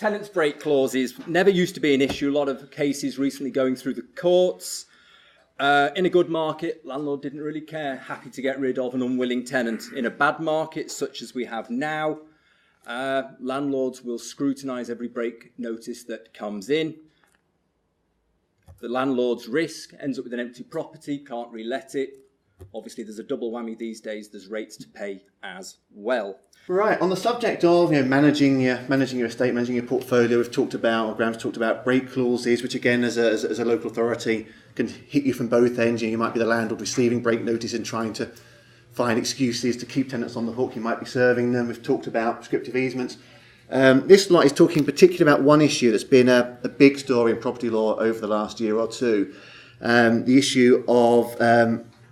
tenants break clauses never used to be an issue. A lot of cases recently going through the courts. In a good market, landlord didn't really care, happy to get rid of an unwilling tenant. In a bad market, such as we have now, landlords will scrutinise every break notice that comes in. The landlord's risk ends up with an empty property, can't re-let it. Obviously, there's a double whammy these days. There's rates to pay as well. Right, on the subject of managing your estate, managing your portfolio, we've talked about, or Graham's talked about break clauses, which again, as a local authority, can hit you from both ends. You might be the landlord receiving break notice and trying to find excuses to keep tenants on the hook. You might be serving them. We've talked about prescriptive easements. This lot is talking particularly about one issue that's been a big story in property law over the last year or two. The issue of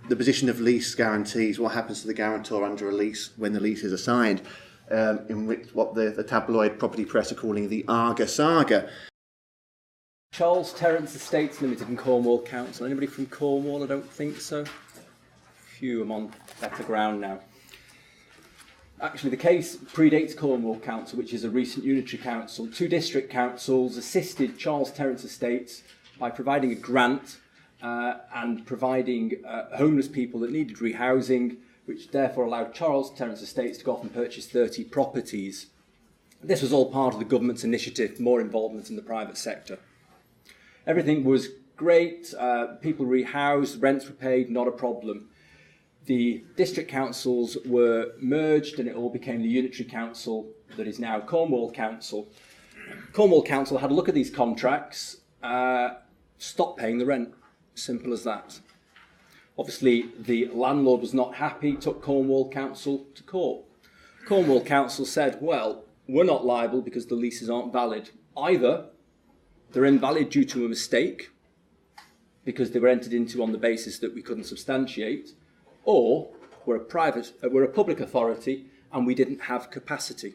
the position of lease guarantees, what happens to the guarantor under a lease when the lease is assigned, in which what the tabloid property press are calling the Arga saga. Charles Terence Estates Limited in Cornwall Council. Anybody from Cornwall? I don't think so. Phew, I'm on better ground now. Actually, the case predates Cornwall Council, which is a recent unitary council. 2 district councils assisted Charles Terence Estates by providing a grant and providing homeless people that needed rehousing, which therefore allowed Charles Terence Estates to go off and purchase 30 properties. This was all part of the government's initiative, more involvement in the private sector. Everything was great, people rehoused, rents were paid, not a problem. The district councils were merged and it all became the unitary council that is now Cornwall Council. Cornwall Council had a look at these contracts, stopped paying the rent. Simple as that. Obviously, the landlord was not happy, took Cornwall Council to court. Cornwall Council said, well, we're not liable because the leases aren't valid. Either they're invalid due to a mistake, because they were entered into on the basis that we couldn't substantiate, or we're a public authority and we didn't have capacity.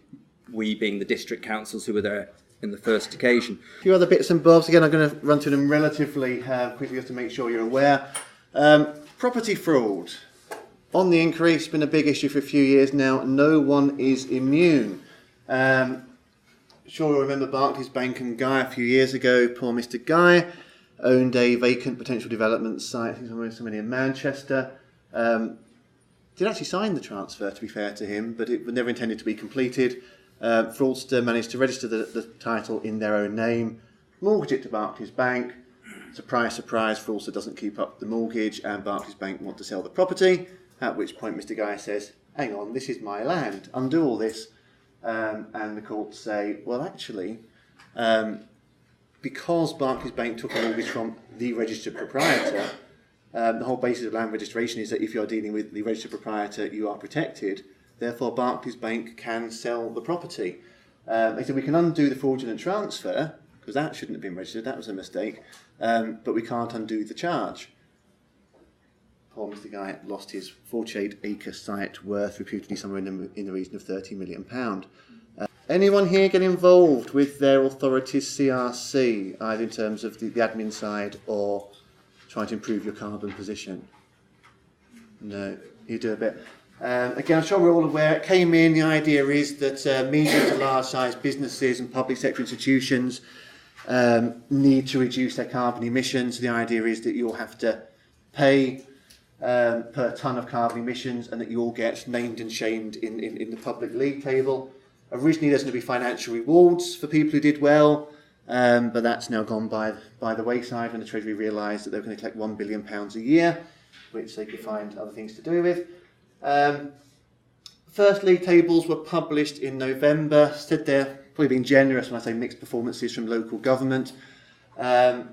We being the district councils who were there in the first occasion. A few other bits and bobs. Again, I'm going to run through them relatively quickly just to make sure you're aware. Property fraud. On the increase, been a big issue for a few years now. No one is immune. Sure you'll remember Barclays Bank and Guy a few years ago. Poor Mr. Guy owned a vacant potential development site, I think somewhere in Manchester. Did actually sign the transfer, to be fair to him, but it was never intended to be completed. Fraudster managed to register the title in their own name, mortgage it to Barclays Bank. Surprise, surprise, fraudster doesn't keep up the mortgage and Barclays Bank want to sell the property, at which point Mr. Guy says, hang on, this is my land, undo all this. And the courts say, well, actually, because Barclays Bank took a mortgage from the registered proprietor, the whole basis of land registration is that if you're dealing with the registered proprietor, you are protected. Therefore, Barclays Bank can sell the property. They said we can undo the fraudulent transfer, because that shouldn't have been registered, that was a mistake, but we can't undo the charge. Poor Mr. Guy lost his 48-acre site worth reputedly somewhere in the region of £30 million. Anyone here get involved with their authority's CRC, either in terms of the admin side or trying to improve your carbon position? No, you do a bit. Again, I'm sure we're all aware, it came in, the idea is that medium to large sized businesses and public sector institutions need to reduce their carbon emissions. The idea is that you'll have to pay per tonne of carbon emissions and that you all get named and shamed in the public league table. Originally there's going to be financial rewards for people who did well, but that's now gone by the wayside when the Treasury realised that they were going to collect £1 billion a year, which they could find other things to do with. First league tables were published in November. Said they're probably being generous when I say mixed performances from local government. The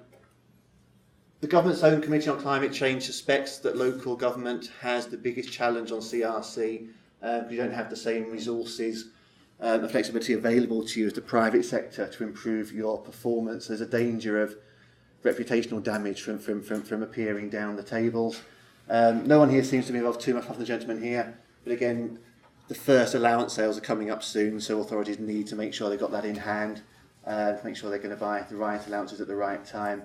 government's own Committee on Climate Change suspects that local government has the biggest challenge on CRC because you don't have the same resources and flexibility available to you as the private sector to improve your performance. There's a danger of reputational damage from appearing down the tables. No one here seems to be involved too much, off the gentleman here, but again, the first allowance sales are coming up soon, so authorities need to make sure they've got that in hand, make sure they're going to buy the right allowances at the right time.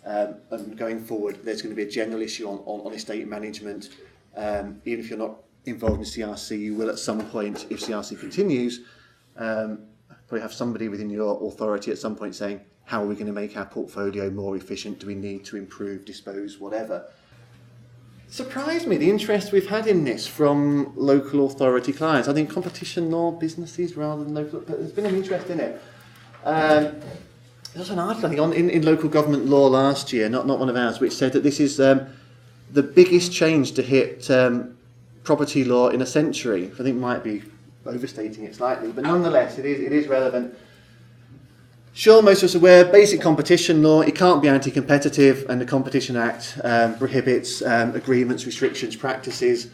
And going forward, there's going to be a general issue on estate management. Even if you're not involved in CRC, you will at some point, if CRC continues, probably have somebody within your authority at some point saying, how are we going to make our portfolio more efficient? Do we need to improve, dispose, whatever? Surprised me the interest we've had in this from local authority clients. I think competition law businesses rather than local, but there's been an interest in it. There was an article, I think, in local government law last year, not one of ours, which said that this is the biggest change to hit property law in a century. I think might be overstating it slightly, but nonetheless, it is relevant. Sure, most of us are aware, basic competition law, it can't be anti-competitive, and the Competition Act prohibits agreements, restrictions, practices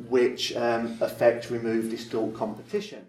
which affect, remove, distort competition.